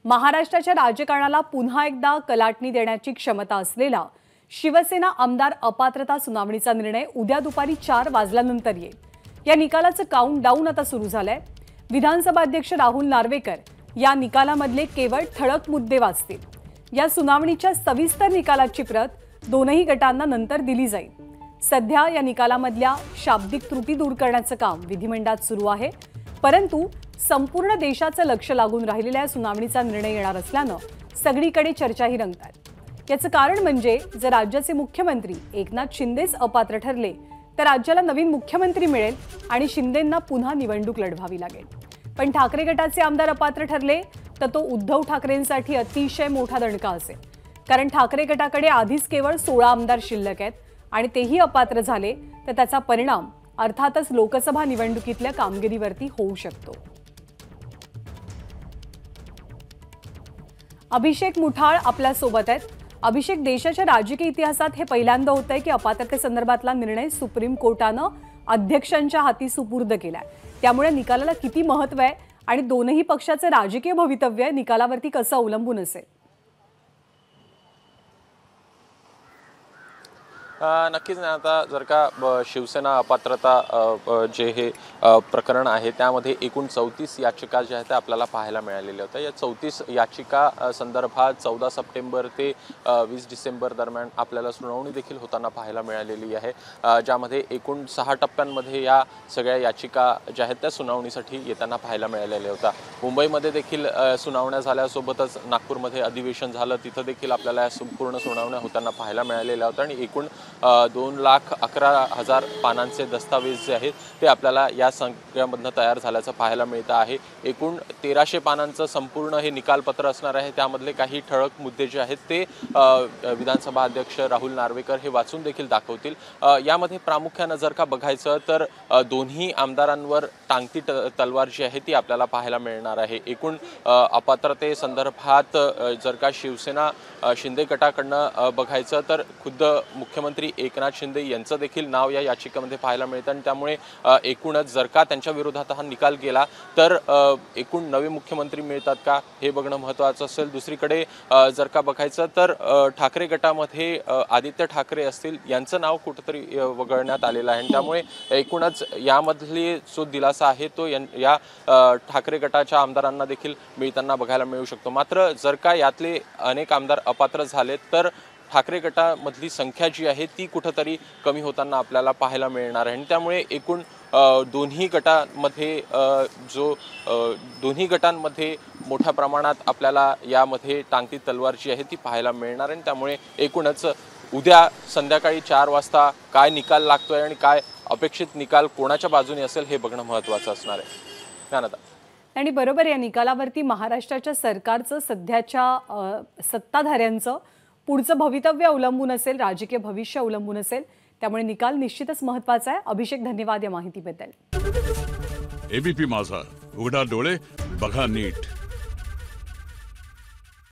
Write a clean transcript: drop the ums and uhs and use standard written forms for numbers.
महाराष्ट्राच्या राजकारणाला पुन्हा एकदा कलाटणी देण्याची क्षमता असलेला शिवसेना आमदार अपात्रता सुनावणीचा निर्णय उद्या दुपारी 4 वाजल्यानंतर येईल। या निकालाचं काउंटडाऊन आता सुरू झालंय। विधानसभा अध्यक्ष राहुल नार्वेकर या निकालामधले केवळ ठळक मुद्दे वाचतील। या सुनावणीच्या सविस्तर निकालाची प्रत दोनही गटांना नंतर दिली जाईल। सध्या या निकालामधल्या शाब्दिक त्रुटी दूर करण्याचं काम विधिमंडळात सुरू आहे, परंतु संपूर्ण देशाचं लक्ष लागून राहिलेल्या सुनावणीचा निर्णय येणार असल्यानं सगळीकडे चर्चाही रंगतात। याचं कारण म्हणजे जर राज्याचे मुख्यमंत्री एकनाथ शिंदेच अपात्र ठरले तर राज्याला नवीन मुख्यमंत्री मिळेल आणि शिंदेंना पुन्हा निवडणूक लढवावी लागेल। पण ठाकरे गटाचे आमदार अपात्र ठरले तर तो उद्धव ठाकरेंसाठी अतिशय मोठा दणका असेल, कारण ठाकरे गटाकडे आधीच केवळ 16 आमदार शिल्लक आहेत आणि तेही अपात्र झाले तर त्याचा परिणाम अर्थातच लोकसभा निवडणुकीतल्या कामगिरीवरती होऊ शकतो। अभिषेक मुठाळ आपल्या सोबत आहेत। अभिषेक, देशाच्या राजकीय इतिहासात हे पहिल्यांदा होतंय की अपात्रतेसंदर्भातला निर्णय सुप्रीम कोर्टानं अध्यक्षांच्या हाती सुपूर्द केलाय, त्यामुळे निकालाला किती महत्त्व आहे आणि दोनही पक्षाचे राजकीय भवितव्य निकालावरती कसं अवलंबून असेल? नक्कीच नाही। आता जर का शिवसेना अपात्रता जे हे प्रकरण आहे त्यामध्ये एकूण 34 याचिका ज्या आहेत त्या आपल्याला पाहायला मिळालेल्या होत्या। या 34 याचिका संदर्भात 14 सप्टेंबर ते 20 डिसेंबर दरम्यान आपल्याला सुनावणी देखील होताना पाहायला मिळालेली आहे, ज्यामध्ये एकूण 6 टप्प्यांमध्ये या सगळ्या याचिका ज्या आहेत त्या सुनावणीसाठी येताना पाहायला मिळालेल्या होत्या। मुंबईमध्ये देखील सुनावण्या झाल्यासोबतच नागपूरमध्ये अधिवेशन झालं, तिथं देखील आपल्याला या संपूर्ण सुनावण्या होताना पाहायला मिळालेल्या होत्या आणि एकूण 2,11,000 पानांचे दस्तावेज जे आहेत ते आपल्याला या सगळ्यामधनं तयार झाल्याचं पाहायला मिळतं आहे। एकूण 1300 पानांचं संपूर्ण हे निकालपत्र असणार आहे। त्यामधले काही ठळक मुद्दे जे आहेत ते विधानसभा अध्यक्ष राहुल नार्वेकर हे वाचून देखील दाखवतील। यामध्ये प्रामुख्यानं जर का बघायचं तर दोन्ही आमदारांवर टांगती तलवार जी आहे ती आपल्याला पाहायला मिळणार आहे। एकूण अपात्रतेसंदर्भात जर का शिवसेना शिंदे गटाकडनं बघायचं तर खुद्द मुख्यमंत्री एकनाथ शिंदे यांचं देखील नाव या याचिकेमध्ये पाहायला मिळतं आणि त्यामुळे एकूणच जर का त्यांच्या विरोधात हा निकाल गेला तर एकूण नवे मुख्यमंत्री मिळतात का हे बघणं महत्त्वाचं असेल। दुसरीकडे जर का बघायचं तर ठाकरे गटामध्ये आदित्य ठाकरे असतील यांचं नाव कुठंतरी वगळण्यात आलेलं आहे, त्यामुळे एकूणच यामधली जो दिलासा आहे तो या ठाकरे गटाच्या आमदारांना देखील मिळताना बघायला मिळू शकतो। मात्र जर का यातले अनेक आमदार अपात्र झाले तर ठाकरे गटामधली संख्या जी आहे ती कुठंतरी कमी होताना आपल्याला पाहायला मिळणार आहे आणि त्यामुळे एकूण दोन्ही गटांमध्ये मोठ्या प्रमाणात आपल्याला यामध्ये टांगती तलवार जी आहे ती पाहायला मिळणार आहे। त्यामुळे एकूणच उद्या संध्याकाळी 4 वाजता काय निकाल लागतोय आणि काय अपेक्षित निकाल कोणाच्या बाजूने असेल हे बघणं महत्त्वाचं असणार आहे। ज्ञानदा आणि बरोबर, या निकालावरती महाराष्ट्राच्या सरकारचं सध्याच्या सत्ताधाऱ्यांचं पुढचं भवितव्य अवलंबून असेल, राजकीय भविष्य अवलंबून असेल, त्यामुळे निकाल निश्चितच महत्त्वाचा आहे। अभिषेक, धन्यवाद या माहितीबद्दल। एबीपी माझा, उघडा डोळे बघा नीट।